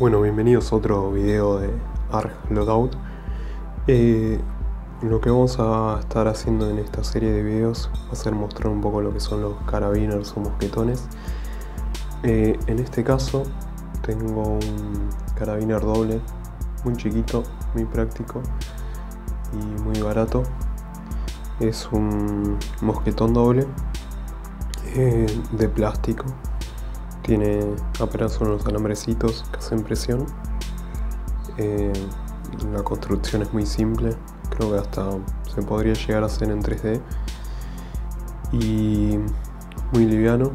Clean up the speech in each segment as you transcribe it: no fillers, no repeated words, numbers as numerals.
Bueno, bienvenidos a otro video de ARG Loadout. Lo que vamos a estar haciendo en esta serie de videos va a ser mostrar un poco lo que son los carabiners o mosquetones. En este caso tengo un carabiner doble, muy chiquito, muy práctico y muy barato. Es un mosquetón doble de plástico. Tiene apenas unos alambrecitos que hacen presión. La construcción es muy simple, creo que hasta se podría llegar a hacer en 3D. Y muy liviano,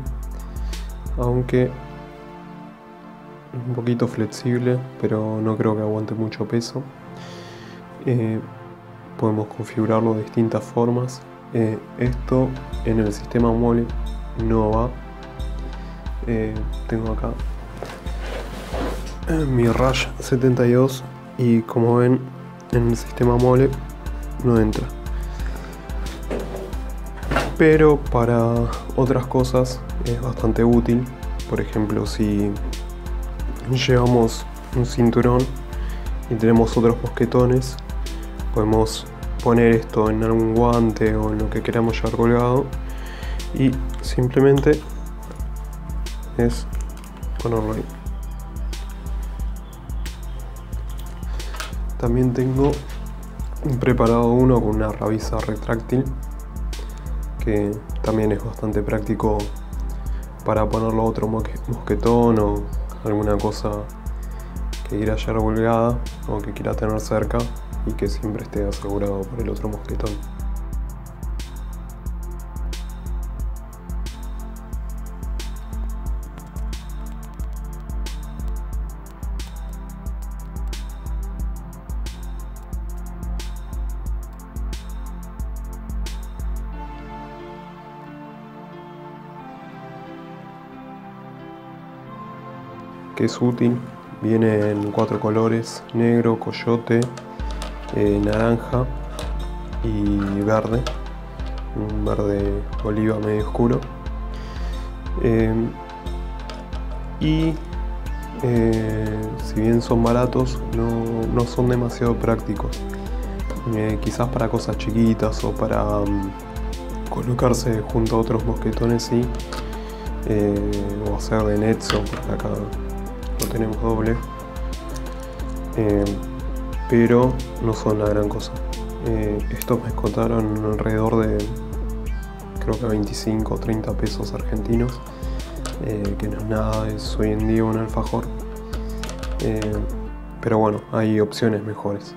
aunque un poquito flexible, pero no creo que aguante mucho peso. Podemos configurarlo de distintas formas. Esto en el sistema mole no va. Tengo acá mi Rush 72 y como ven en el sistema mole no entra, pero para otras cosas es bastante útil. Por ejemplo, si llevamos un cinturón y tenemos otros mosquetones, podemos poner esto en algún guante o en lo que queramos llevar colgado y simplemente es ponerlo ahí. También tengo preparado uno con una rabisa retráctil, que también es bastante práctico para ponerlo a otro mosquetón o alguna cosa que quiera llevar colgada o que quiera tener cerca y que siempre esté asegurado por el otro mosquetón. Que es útil, viene en 4 colores: negro, coyote, naranja y verde, un verde oliva medio oscuro. Si bien son baratos, no son demasiado prácticos. Quizás para cosas chiquitas o para colocarse junto a otros mosquetones sí, o hacer de nexo, porque acá lo tenemos doble, pero no son la gran cosa. Estos me costaron alrededor de, creo que 25 o 30 pesos argentinos, que no es nada, es hoy en día un alfajor, pero bueno, hay opciones mejores.